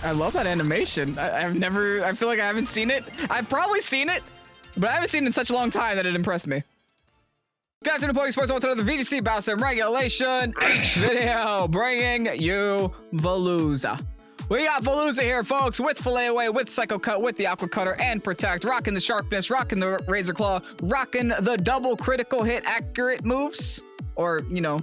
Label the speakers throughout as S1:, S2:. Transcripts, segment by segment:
S1: I love that animation. I feel like I haven't seen it. I've probably seen it, but I haven't seen it in such a long time that it impressed me. Good afternoon, Pokesports. Welcome to another VGC Battle Sim Regulation H video, bringing you Veluza. We got Veluza here, folks, with Fillet Away, with Psycho Cut, with the Aqua Cutter, and Protect, rocking the Sharpness, rocking the Razor Claw, rocking the double critical hit accurate moves, or, you know,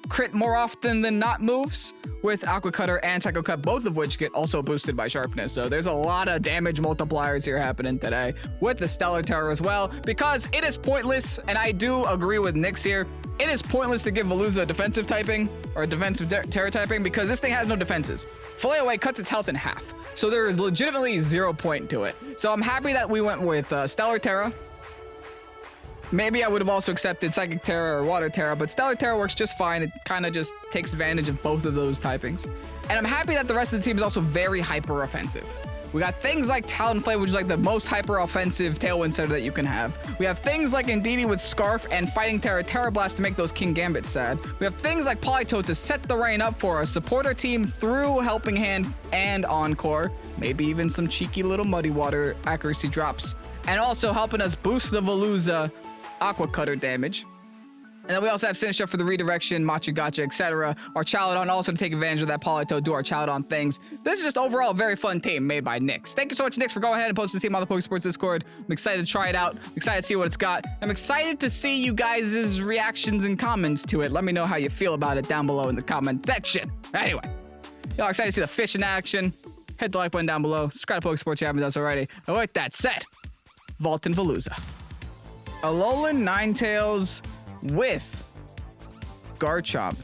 S1: crit more often than not moves, with Aqua Cutter and Psycho Cut, both of which get also boosted by Sharpness. So there's a lot of damage multipliers here happening today, with the Stellar Terror as well, because it is pointless, and I do agree with Nyx here, it is pointless to give Veluza a defensive typing, or a defensive terror typing, because this thing has no defenses. Fillet Away cuts its health in half, so there is legitimately 0 point to it. So I'm happy that we went with Stellar Terra. Maybe I would have also accepted Psychic Terra or Water Terra, but Stellar Terra works just fine. It kind of just takes advantage of both of those typings. And I'm happy that the rest of the team is also very hyper offensive. We got things like Talonflame, which is like the most hyper offensive Tailwind setter that you can have. We have things like Indeedee with Scarf and Fighting Terra, Terra Blast to make those King Gambit sad. We have things like Politoed to set the rain up for us, support our team through Helping Hand and Encore. Maybe even some cheeky little Muddy Water accuracy drops. And also helping us boost the Veluza Aqua Cutter damage. And then we also have Sinister for the redirection, Macha Gotcha, etc. Our Chaladon also to take advantage of that Politoed, do our Chaladon things. This is just overall a very fun team made by Nyx. Thank you so much, Nyx, for going ahead and posting the team on the Pokesports Discord. I'm excited to try it out. I'm excited to see what it's got. I'm excited to see you guys' reactions and comments to it. Let me know how you feel about it down below in the comment section. Anyway, y'all excited to see the fish in action? Hit the like button down below. Subscribe to Pokesports if you haven't done so already. And with that said, Vaultin Veluza. ALOLAN Ninetales with Garchomp.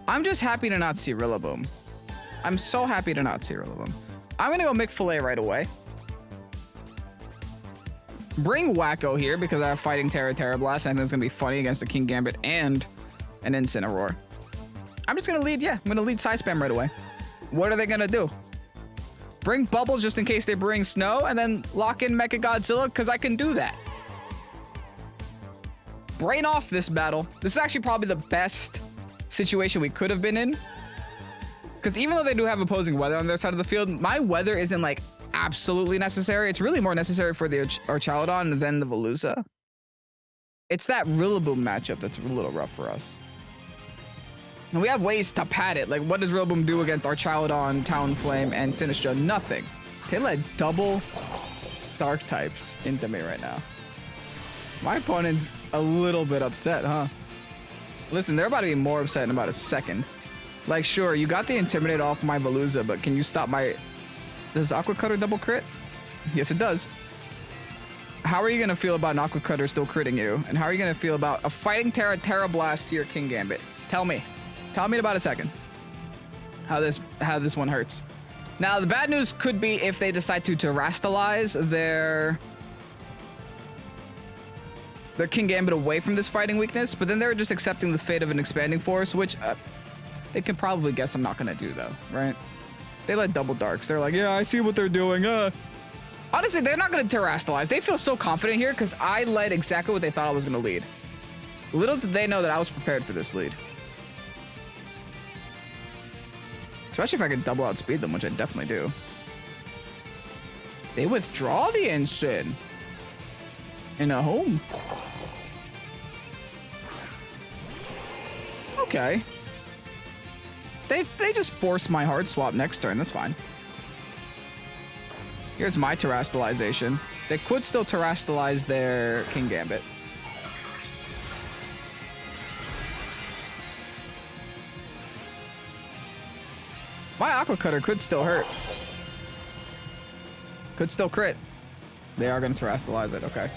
S1: I'm just happy to not see Rillaboom. I'm so happy to not see Rillaboom. I'm gonna go McFillet right away. Bring Wacko here because I have Fighting Terra, Terra Blast. I think it's gonna be funny against a King Gambit and an Incineroar. I'm just gonna lead, I'm gonna lead Side Spam right away. What are they gonna do? Bring Bubbles just in case they bring Snow, and then lock in Mecha Godzilla because I can do that. Brain off this battle. This is actually probably the best situation we could have been in. Because even though they do have opposing weather on their side of the field, my weather isn't like absolutely necessary. It's really more necessary for the Archaludon than the Veluza. It's that Rillaboom matchup that's a little rough for us. And we have ways to pad it. Like, what does Rillaboom do against Archaludon, Talonflame, and Sinistcha? Nothing. They let double Dark types into me right now. My opponent's a little bit upset, huh? Listen, they're about to be more upset in about a second. Like, sure, you got the Intimidate off my Veluza, but can you stop my... Does Aqua Cutter double crit? Yes, it does. How are you going to feel about an Aqua Cutter still critting you? And how are you going to feel about a Fighting Terra, Terra Blast to your King Gambit? Tell me. Tell me in about a second. How this one hurts. Now, the bad news could be if they decide to terrestrialize their King Gambit away from this fighting weakness, but then they're just accepting the fate of an Expanding Force, which they can probably guess I'm not going to do, though, right? They let double Darks. They're like, yeah, I see what they're doing. Honestly, they're not going to terrestrialize. They feel so confident here because I led exactly what they thought I was going to lead. Little did they know that I was prepared for this lead. Especially if I could double outspeed them, which I definitely do. They withdraw the Incin in a home. Okay. They just force my hard swap next turn. That's fine. Here's my terrestrialization. They could still terrestrialize their King Gambit. My Aqua Cutter could still hurt. Could still crit. They are going to terrestrialize it. Okay.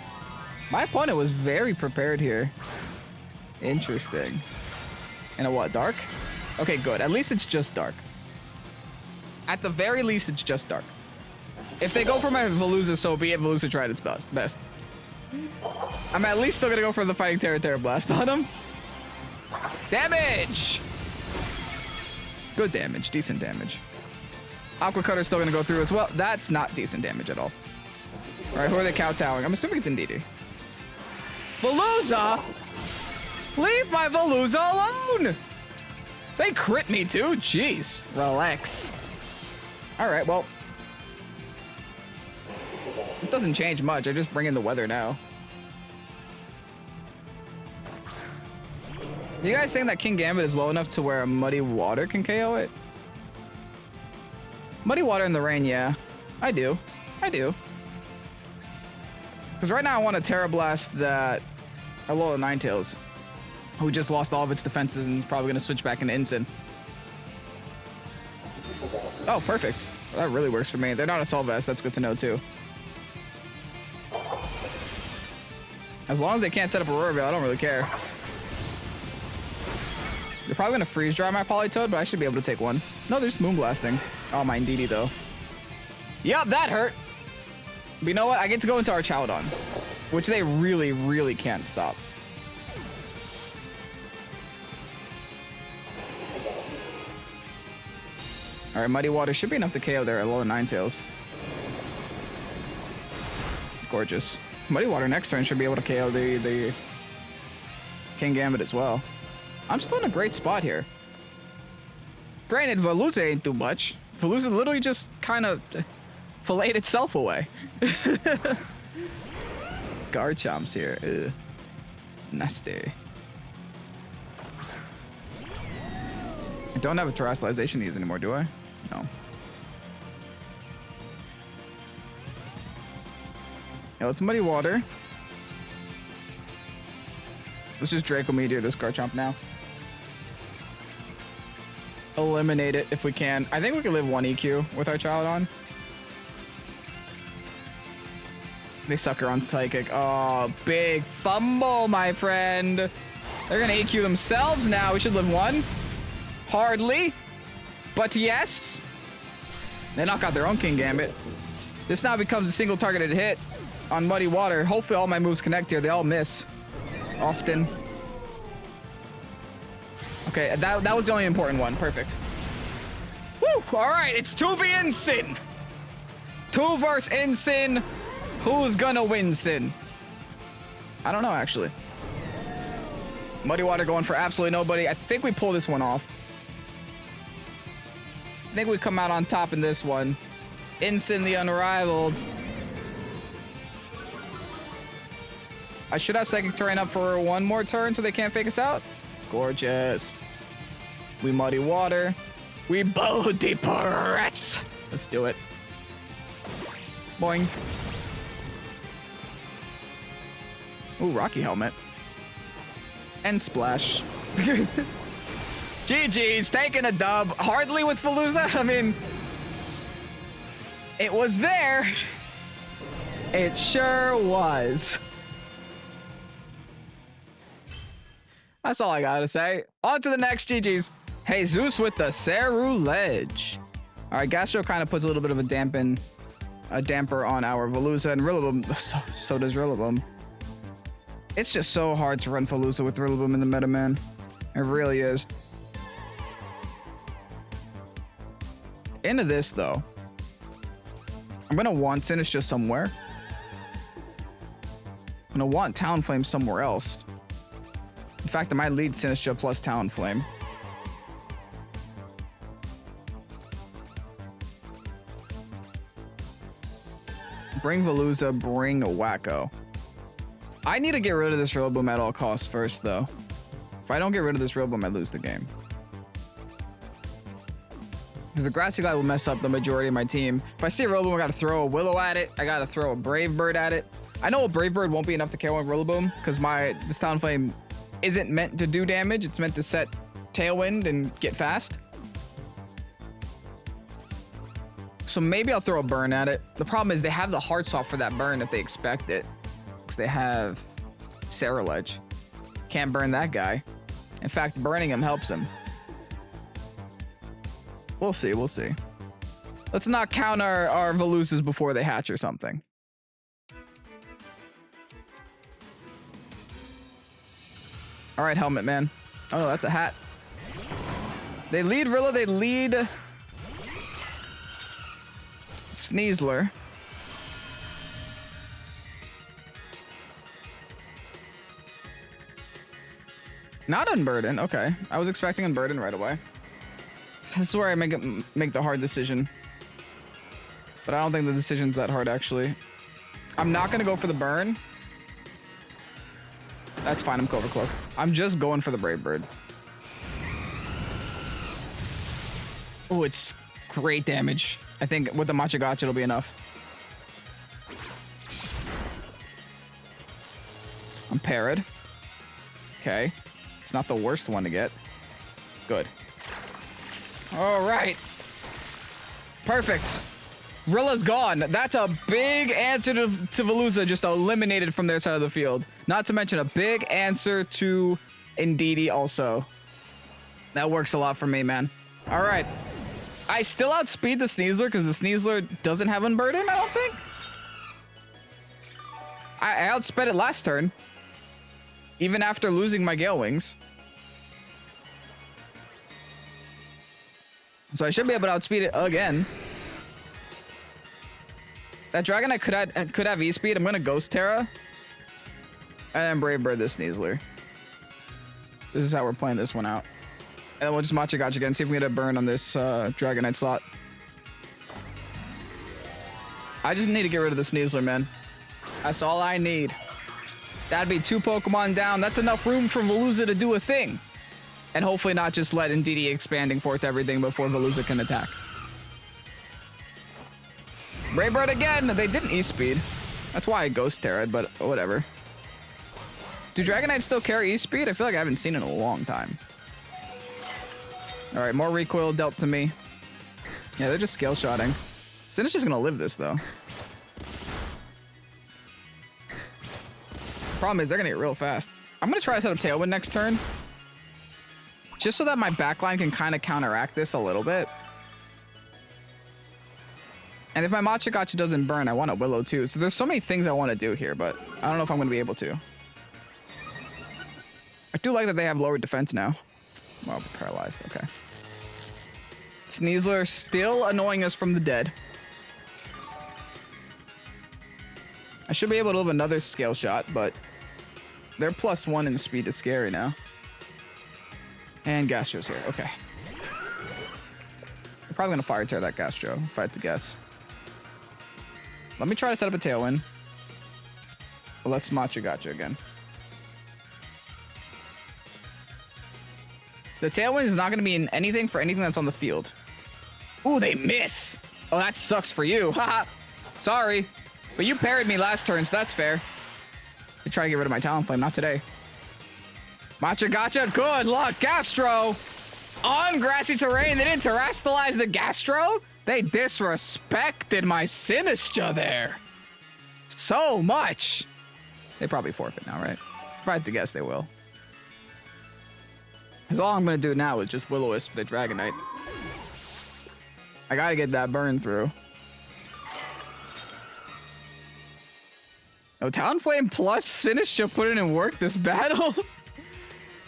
S1: My opponent was very prepared here. Interesting. And a what? Dark? Okay, good. At least it's just Dark. At the very least, it's just Dark. If they go for my Veluza, so be it. Veluza tried its best. I'm at least still going to go for the Fighting Terra, Terra Blast on him. Damage! Good damage. Decent damage. Aqua Cutter's still going to go through as well. That's not decent damage at all. All right, who are they kowtowing? I'm assuming it's Indeedee. Veluza! Leave my Veluza alone! They crit me too? Jeez. Relax. All right, well. It doesn't change much. I just bring in the weather now. Do you guys think that King Gambit is low enough to where a Muddy Water can KO it? Muddy Water in the rain, yeah. I do. I do. Because right now I want to Terra Blast that Alolan Ninetales, who just lost all of its defenses and is probably going to switch back into Ensign. Oh, perfect. Well, that really works for me. They're not a Assault Vest. That's good to know, too. As long as they can't set up Aurora Veil, I don't really care. They're probably going to freeze dry my Politoed, but I should be able to take one. No, they're just Moonblasting. Oh, my Indeedee, though. Yup, that hurt. But you know what? I get to go into our Chowdon, which they really, really can't stop. All right, Muddy Water should be enough to KO their Alolan Ninetales. Gorgeous. Muddy Water next turn should be able to KO the King Gambit as well. I'm still in a great spot here. Granted, Veluza ain't too much. Veluza literally just kind of filleted itself away. Garchomp's here. Ugh. Nasty. I don't have a terrestrialization to use anymore, do I? No. Yeah, let's Muddy Water. Let's just Draco Meteor this Garchomp now. Eliminate it if we can. I think we can live 1 EQ with our Chowdon. They sucker on Psychic. Oh, big fumble, my friend. They're gonna EQ themselves now. We should live 1. Hardly. But yes. They knock out their own King Gambit. This now becomes a single targeted hit on Muddy Water. Hopefully all my moves connect here. They all miss. Often. Okay, that was the only important one. Perfect. Woo! Alright, it's 2v Ensign. 2 versus Ensign. Who's gonna win, Sin? I don't know, actually. Muddy Water going for absolutely nobody. I think we pull this one off. I think we come out on top in this one. Ensign the Unrivaled. I should have Psychic Terrain up for 1 more turn so they can't fake us out. Gorgeous. We Muddy Water. We Body Press. Let's do it. Boing. Ooh, Rocky Helmet. And Splash. GG's, taking a dub. Hardly with Veluza. I mean, it was there. It sure was. That's all I gotta say. On to the next, GG's. Hey, Zeus with the Ceru Ledge. All right, Gastro kind of puts a little bit of a damper on our Veluza, and Rillaboom, so does Rillaboom. It's just so hard to run Veluza with Rillaboom in the meta, man. It really is. Into this, though. I'm gonna want Sinistcha somewhere. I'm gonna want Talonflame somewhere else. In fact, I might lead Sinistcha plus Talonflame. Bring Veluza, bring a Wacko. I need to get rid of this Rillaboom at all costs first, though. If I don't get rid of this Rillaboom, I lose the game. Because the Grassy Glide will mess up the majority of my team. If I see a Rillaboom, I gotta throw a Willow at it. I gotta throw a Brave Bird at it. I know a Brave Bird won't be enough to KO a Rillaboom, because this Talonflame isn't meant to do damage. It's meant to set Tailwind and get fast. So maybe I'll throw a Burn at it. The problem is they have the Heart Swap for that Burn if they expect it. Because they have Ceruledge. Can't burn that guy. In fact, burning him helps him. We'll see, we'll see. Let's not count our Veluzas before they hatch or something. All right, Helmet Man. Oh no, that's a hat. They lead Rilla, they lead Sneasler. Not Unburden, okay. I was expecting Unburden right away. This is where I make the hard decision. But I don't think the decision's that hard, actually. I'm not going to go for the burn. That's fine. I'm Clover Cloak. I'm just going for the Brave Bird. Oh, it's great damage. I think with the Machagacha, it'll be enough. I'm parried. Okay. It's not the worst one to get. Good. All right. Perfect. Rilla's gone. That's a big answer to Veluza, just eliminated from their side of the field. Not to mention a big answer to Indeedee also. That works a lot for me, man. All right. I still outspeed the Sneasler because the Sneasler doesn't have Unburden, I don't think. I outsped it last turn. Even after losing my Gale Wings. So I should be able to outspeed it again. That Dragonite could have E-Speed. I'm going to Ghost Terra. And then Brave Bird this Sneasler. This is how we're playing this one out. And then we'll just Machagacha again. See if we get a burn on this Dragonite slot. I just need to get rid of the Sneasler, man. That's all I need. That'd be 2 Pokemon down. That's enough room for Veluza to do a thing. And hopefully not just let Indeedee Expanding Force everything before Veluza can attack. Brave Bird again. They didn't E-Speed. That's why I Ghost Terra'd, but whatever. Do Dragonites still carry E-Speed? I feel like I haven't seen it in a long time. All right, more recoil dealt to me. Yeah, they're just scale shotting. Sinistcha's gonna live this though. Problem is they're gonna get real fast. I'm gonna try to set up Tailwind next turn. Just so that my backline can kind of counteract this a little bit. And if my Machagacha doesn't burn, I want a Willow too. So there's so many things I want to do here, but I don't know if I'm going to be able to. I do like that they have lower defense now. Well, paralyzed. Okay. Sneasler still annoying us from the dead. I should be able to live another scale shot, but their +1 in speed is scary now. And Gastro's here. Okay. I'm probably going to Fire Tear that Gastro, if I had to guess. Let me try to set up a Tailwind. But let's Machagacha again. The Tailwind is not going to be in anything for anything that's on the field. Ooh, they miss. Oh, that sucks for you. Haha. Sorry. But you parried me last turn, so that's fair. I try to get rid of my Talonflame, not today. Machagacha, good luck. Gastro. On grassy terrain, they didn't terrestrialize the Gastro? They disrespected my Sinistcha there. So much. They probably forfeit now, right? If I had to guess, they will. Because all I'm going to do now is just Will-O-Wisp the Dragonite. I got to get that burn through. Oh, Talonflame plus Sinistcha put in work this battle.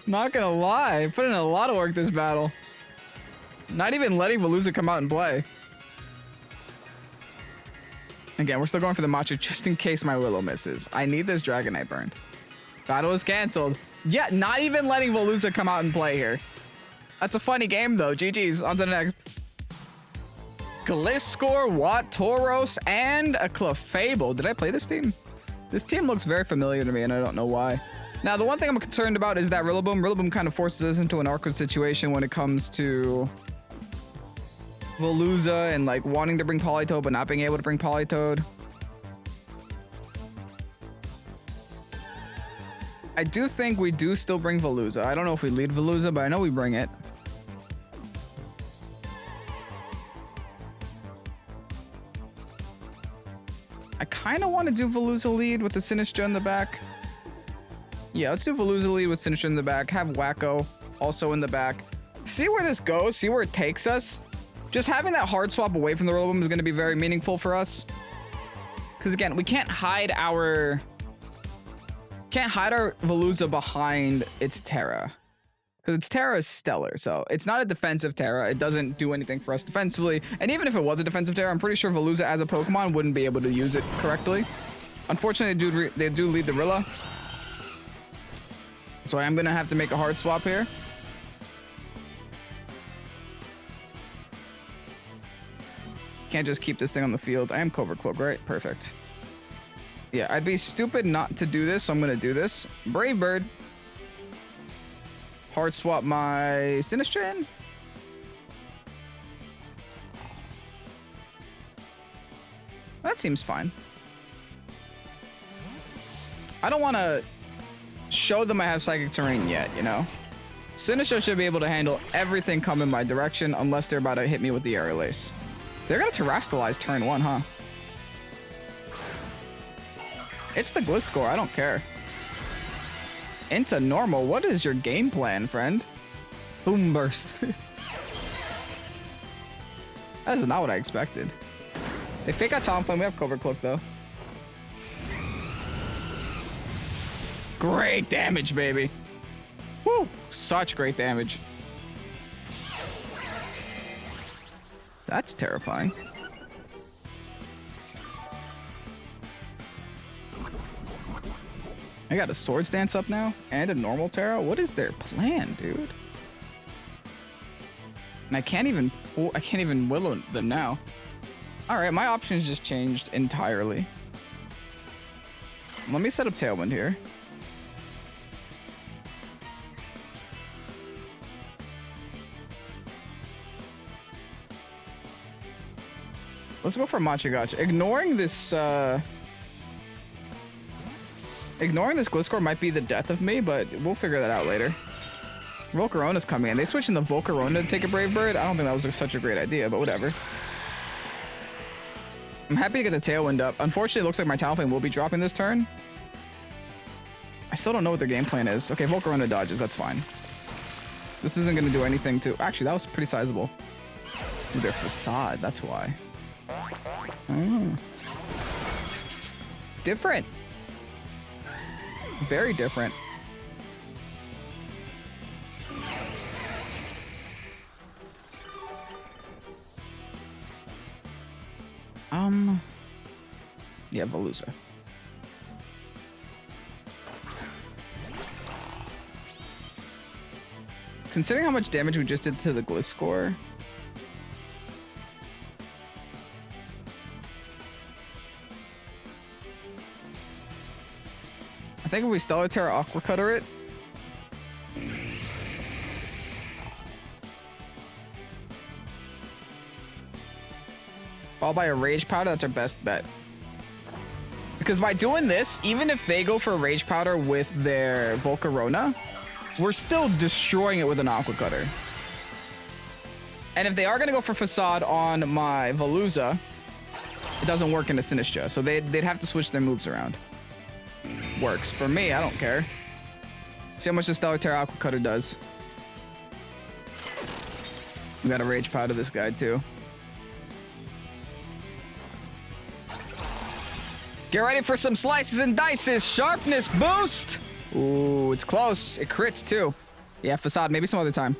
S1: Not going to lie. Put in a lot of work this battle. Not even letting Veluza come out and play. Again, we're still going for the Macho just in case my Willow misses. I need this Dragonite burned. Battle is canceled. Yeah, not even letting Veluza come out and play here. That's a funny game, though. GG's. On to the next. Gliscor, Watt, Tauros, and a Clefable. Did I play this team? This team looks very familiar to me, and I don't know why. Now, the one thing I'm concerned about is that Rillaboom. Rillaboom kind of forces us into an awkward situation when it comes to Veluza and like wanting to bring Politoed but not being able to bring Politoed. I do think we do still bring Veluza. I don't know if we lead Veluza, but I know we bring it. I kind of want to do Veluza lead with the Sinistcha in the back. Yeah, let's do Veluza lead with Sinistcha in the back. Have Wacko also in the back. See where this goes. See where it takes us. Just having that hard swap away from the Rillaboom is going to be very meaningful for us. Because again, we can't hide our Veluza behind its Terra. Because its Terra is stellar, so it's not a defensive Terra. It doesn't do anything for us defensively. And even if it was a defensive Terra, I'm pretty sure Veluza as a Pokemon wouldn't be able to use it correctly. Unfortunately, they do lead the Rilla. So I am going to have to make a hard swap here. can't just keep this thing on the field. I am Cobra Cloak, right? Perfect. Yeah, I'd be stupid not to do this, so I'm gonna do this. Brave Bird. Hard swap my Sinistcha. That seems fine. I don't want to show them I have Psychic Terrain yet, you know? Sinistcha should be able to handle everything coming my direction unless they're about to hit me with the Aerial Ace. They're going to Terrastalize turn 1, huh? It's the Gliscor. I don't care. Into normal. What is your game plan, friend? Boom burst. That is not what I expected. They fake out Talonflame. We have Cobra Cloak, though. Great damage, baby. Woo! Such great damage. That's terrifying. I got a Swords Dance up now and a normal Terra. What is their plan, dude? And I can't even Willow them now. All right, my options just changed entirely. Let me set up Tailwind here. Let's go for Machigacha. Ignoring this Gliscor might be the death of me, but we'll figure that out later. Volcarona's coming in. They switched in the Volcarona to take a Brave Bird. I don't think that was such a great idea, but whatever. I'm happy to get the Tailwind up. Unfortunately, it looks like my Talonflame will be dropping this turn. I still don't know what their game plan is. Okay, Volcarona dodges. That's fine. This isn't going to do anything to... Actually, that was pretty sizable. Ooh, their Facade. That's why. Oh. Different. Very different. Yeah, Veluza. Considering how much damage we just did to the Gliscor, I think if we Stellar Terra Aqua Cutter it, followed by a Rage Powder, that's our best bet. Because by doing this, even if they go for a Rage Powder with their Volcarona, we're still destroying it with an Aqua Cutter. And if they are going to go for Facade on my Veluza, it doesn't work in a Sinistcha, so they'd have to switch their moves around. Works. For me, I don't care. See how much the Stellar Terra Aqua Cutter does. We got a Rage Powder this guy, too. Get ready for some slices and dices. Sharpness boost. Ooh, it's close. It crits, too. Yeah, Facade. Maybe some other time.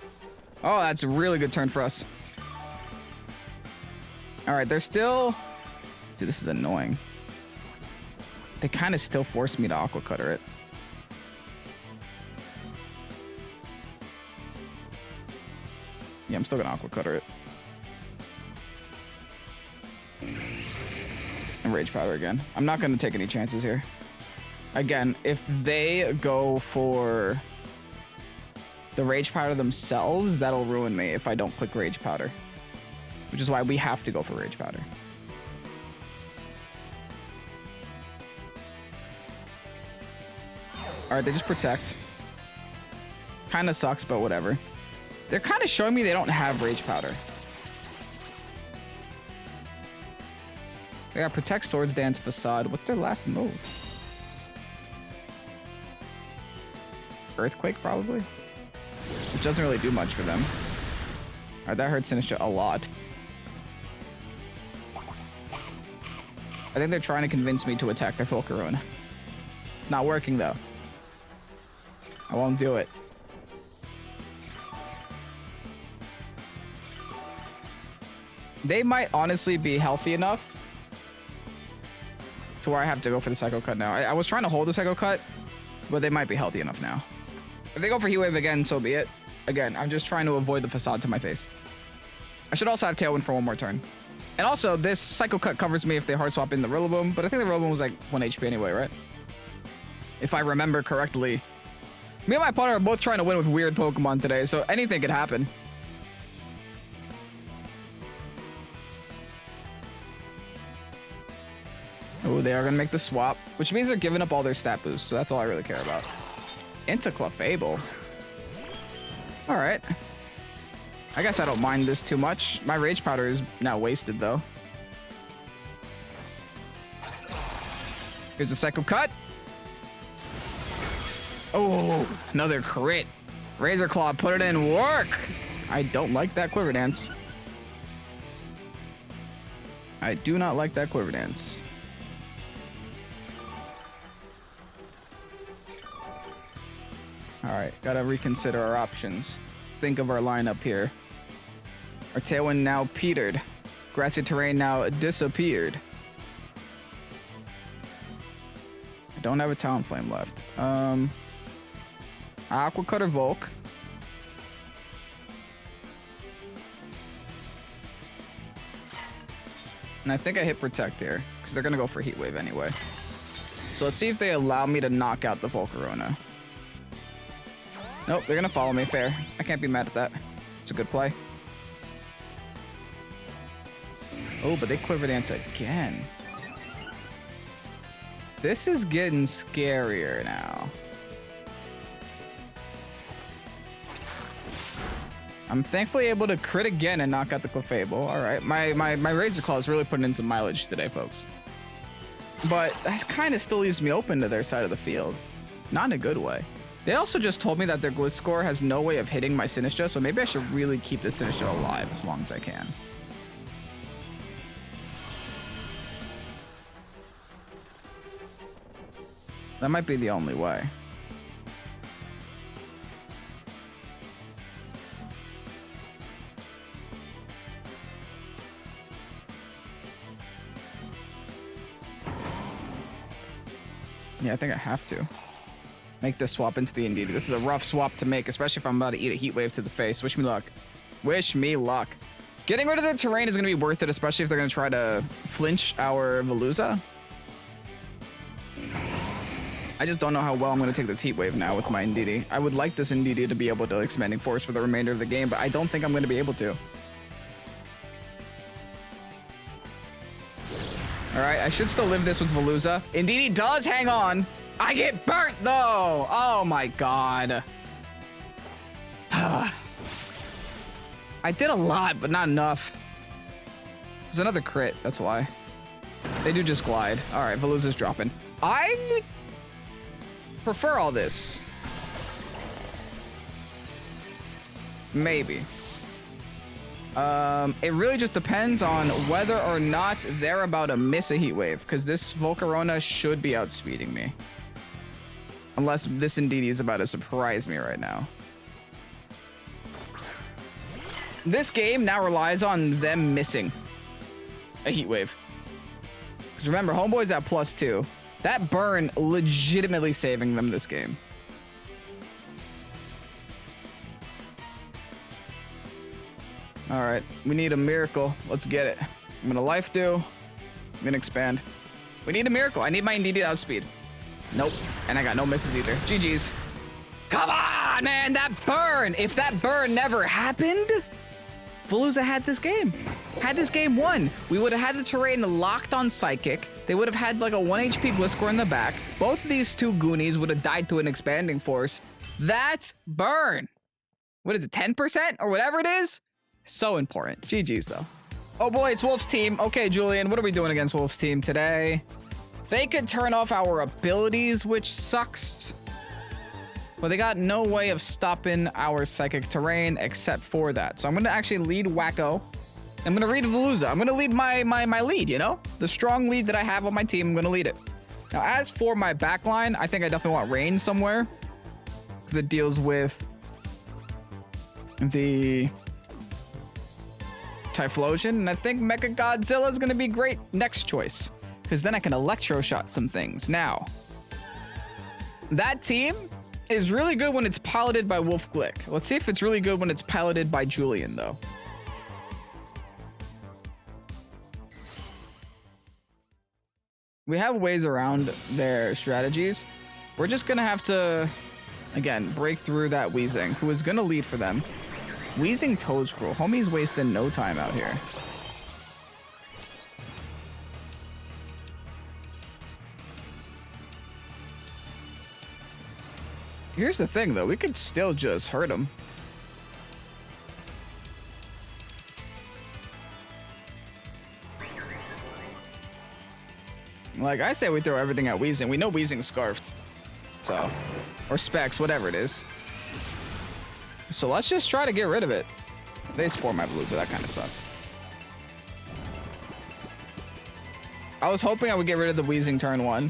S1: Oh, that's a really good turn for us. All right, they're still... Dude, this is annoying. They kind of still force me to Aqua Cutter it. Yeah, I'm still going to Aqua Cutter it. And Rage Powder again. I'm not going to take any chances here. Again, if they go for the Rage Powder themselves, that'll ruin me if I don't click Rage Powder. Which is why we have to go for Rage Powder. Alright, they just protect. Kind of sucks, but whatever. They're kind of showing me they don't have Rage Powder. They got Protect, Swords Dance, Facade. What's their last move? Earthquake, probably? Which doesn't really do much for them. Alright, that hurts Sinistcha a lot. I think they're trying to convince me to attack their Volcarona. It's not working, though. I won't do it. They might honestly be healthy enough to where I have to go for the Psycho Cut now. I was trying to hold the Psycho Cut, but they might be healthy enough now. If they go for Heat Wave again, so be it. Again, I'm just trying to avoid the Facade to my face. I should also have Tailwind for one more turn. And also, this Psycho Cut covers me if they hard swap in the Rillaboom, but I think the Rillaboom was like 1 HP anyway, right? If I remember correctly. Me and my partner are both trying to win with weird Pokemon today, so anything could happen. Oh, they are going to make the swap, which means they're giving up all their stat boosts, so that's all I really care about. Into Clefable. All right. I guess I don't mind this too much. My Rage Powder is now wasted, though. Here's a Psycho Cut. Oh, another crit. Razor Claw, put it in work. I don't like that Quiver Dance. I do not like that Quiver Dance. All right, gotta reconsider our options. Think of our lineup here. Our Tailwind now petered. Grassy Terrain now disappeared. I don't have a Talonflame left. Aqua Cutter Volk. And I think I hit Protect here, because they're gonna go for Heat Wave anyway. So let's see if they allow me to knock out the Volcarona. Nope, they're gonna follow me. Fair. I can't be mad at that. It's a good play. Oh, but they Quiver Dance again. This is getting scarier now. I'm thankfully able to crit again and knock out the Clefable. All right, my Razor Claw is really putting in some mileage today, folks. But that kind of still leaves me open to their side of the field. Not in a good way. They also just told me that their Gliscor has no way of hitting my Sinistcha, so maybe I should really keep the Sinistcha alive as long as I can. That might be the only way. Yeah, I think I have to. Make this swap into the Indeedee. This is a rough swap to make, especially if I'm about to eat a Heat Wave to the face. Wish me luck. Wish me luck. Getting rid of the terrain is going to be worth it, especially if they're going to try to flinch our Veluza. I just don't know how well I'm going to take this Heat Wave now with my Indeedee. I would like this Indeedee to be able to Expanding Force for the remainder of the game, but I don't think I'm going to be able to. All right, I should still live this with Veluza. Indeedee does hang on. I get burnt, though. Oh, my God. I did a lot, but not enough. There's another crit. That's why. They do just glide. All right, Veluza's dropping. I prefer all this. Maybe. It really just depends on whether or not they're about to miss a Heat Wave, because this Volcarona should be outspeeding me. Unless this Indeedee is about to surprise me right now. This game now relies on them missing a Heat Wave. Because remember, Homeboy's at +2. That burn legitimately saving them this game. All right, we need a miracle. Let's get it. I'm gonna Life Dew. I'm gonna expand. We need a miracle. I need my Indeedee to outspeed. Nope, and I got no misses either. GG's. Come on, man, that burn. If that burn never happened, Veluza had this game. Had this game won. We would have had the terrain locked on Psychic. They would have had like a 1 HP Gliscor in the back. Both of these two Goonies would have died to an Expanding Force. That burn. What is it, 10% or whatever it is? So important. GG's though. Oh boy, it's Wolf's team. Okay, Julian, what are we doing against Wolf's team today? They could turn off our abilities, which sucks. But they got no way of stopping our Psychic terrain except for that. So I'm going to actually lead Wacko. I'm going to lead Veluza. I'm going to lead my lead, you know? The strong lead that I have on my team, I'm going to lead it. Now, as for my backline, I think I definitely want Rain somewhere. Because it deals with the Typhlosion. And I think Mecha Godzilla is going to be great next choice. Because then I can Electro Shot some things. Now, that team is really good when it's piloted by Wolf Glick. Let's see if it's really good when it's piloted by Julian, though. We have ways around their strategies. We're just gonna have to, again, break through that Weezing, who is gonna lead for them. Weezing Toadscroll. Homie's wasting no time out here. Here's the thing, though. We could still just hurt him. Like, I say we throw everything at Weezing. We know Weezing's scarfed. So, or Specs, whatever it is. So let's just try to get rid of it. They spore my Veluza. That kind of sucks. I was hoping I would get rid of the Weezing turn 1.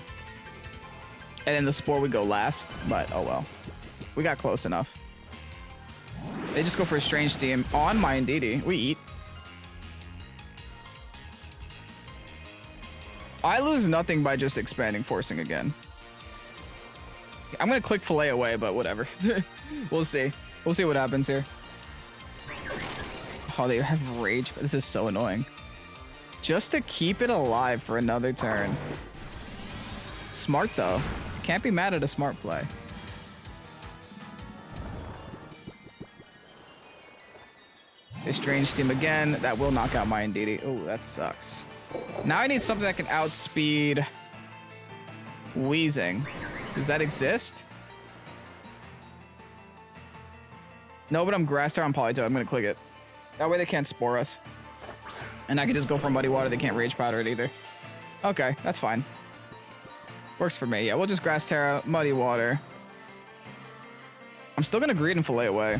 S1: And then the spore would go last. But, oh well. We got close enough. They just go for a Strange Team on my Indeedee. We eat. I lose nothing by just expanding forcing again. I'm gonna click Fillet away, but whatever. We'll see. We'll see what happens here. Oh, they have rage. This is so annoying. Just to keep it alive for another turn. Smart though. Can't be mad at a smart play. They Strange Team again. That will knock out my Indeedee. Oh, that sucks. Now I need something that can outspeed Weezing. Does that exist? No, but I'm Grass Tower on Polytoad. I'm gonna click it. That way they can't spore us. And I can just go for Muddy Water. They can't Rage Powder it either. Okay, that's fine. Works for me. Yeah, we'll just Grass Terra, Muddy Water. I'm still gonna Greed and Fillet away.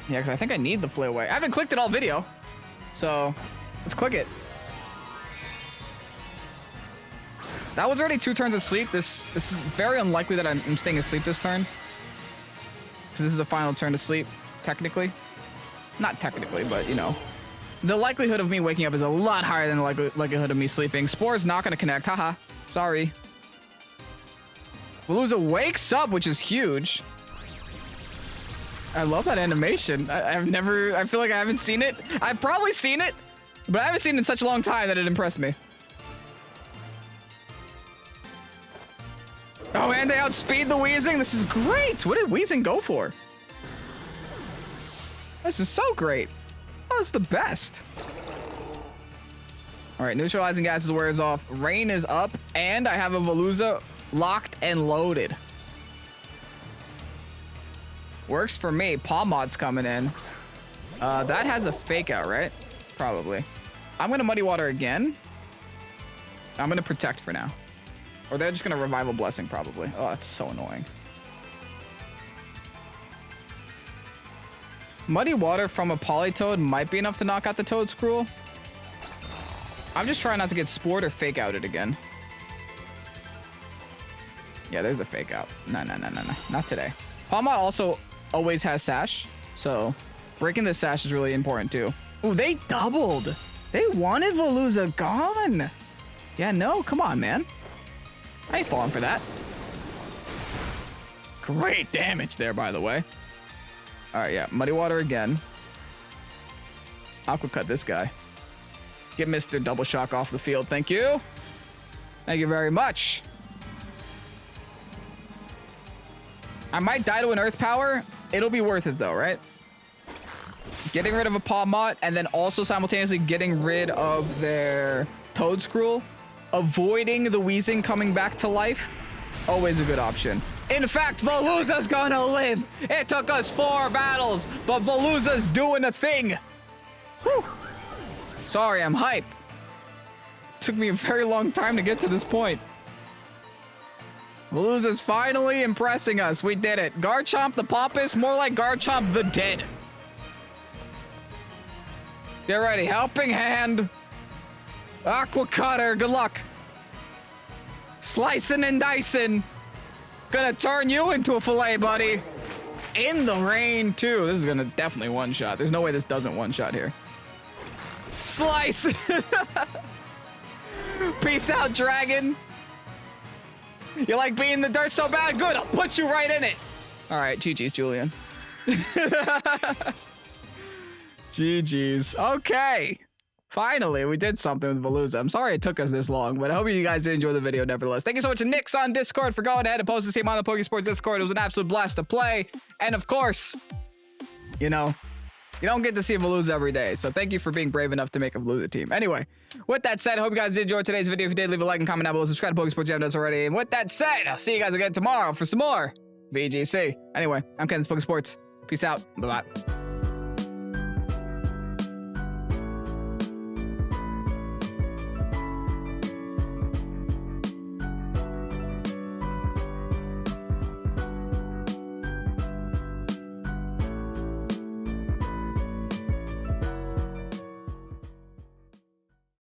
S1: Yeah, because I think I need the Fillet away. I haven't clicked it all video. So, let's click it. That was already 2 turns of sleep. This is very unlikely that I'm staying asleep this turn. Because this is the final turn to sleep, technically. Not technically, but, you know. The likelihood of me waking up is a lot higher than the likelihood of me sleeping. Spore's not going to connect. Haha. Sorry. Veluza wakes up, which is huge. I love that animation. I feel like I haven't seen it. I've probably seen it, but I haven't seen it in such a long time that it impressed me. Oh, and they outspeed the Weezing. This is great. What did Weezing go for? This is so great. Oh, it's the best. All right, neutralizing gases wears off. Rain is up, and I have a Veluza locked and loaded. Works for me. Paw Mod's coming in. That has a fake out, right? Probably. I'm gonna Muddy Water again. I'm gonna Protect for now. Or they're just gonna Revival Blessing, probably. Oh, that's so annoying. Muddy Water from a Polytoad might be enough to knock out the Toadscroll. I'm just trying not to get spored or fake outed again. Yeah, there's a fake out. No. Not today. Palma also always has Sash, so breaking the Sash is really important too. Ooh, they doubled. They wanted Veluza gone. Yeah, no, come on, man. I ain't falling for that. Great damage there, by the way. All right, yeah, Muddy Water again. Aqua Cut this guy. Get Mr. Double Shock off the field. Thank you. Thank you very much. I might die to an Earth Power. It'll be worth it, though, right? Getting rid of a Paw Mod and then also simultaneously getting rid of their Toadscroll. Avoiding the Weezing coming back to life. Always a good option. In fact, Veluza's gonna live. It took us 4 battles, but Veluza's doing a thing. Whew. Sorry, I'm hype. Took me a very long time to get to this point. Veluza's finally impressing us. We did it. Garchomp the Pompous, more like Garchomp the Dead. Get ready. Helping Hand. Aqua Cutter. Good luck. Slicing and dicing. Gonna turn you into a fillet, buddy. In the rain, too. This is gonna definitely one-shot. There's no way this doesn't one-shot here. Slice. Peace out, dragon. You like being in the dirt so bad? Good, I'll put you right in it. All right, GG's, Julian. GG's. Okay. Finally, we did something with Veluza. I'm sorry it took us this long, but I hope you guys did enjoy the video nevertheless. Thank you so much to Nix on Discord for going ahead and posting his team on the Pokesports Discord. It was an absolute blast to play. And of course, you know, you don't get to see a Veluza every day. So thank you for being brave enough to make a Veluza team. Anyway, with that said, I hope you guys did enjoy today's video. If you did, leave a like and comment down below. Subscribe to Pokesports if you haven't done so already. And with that said, I'll see you guys again tomorrow for some more VGC. Anyway, I'm Ken, this is Pokesports. Peace out. Bye-bye.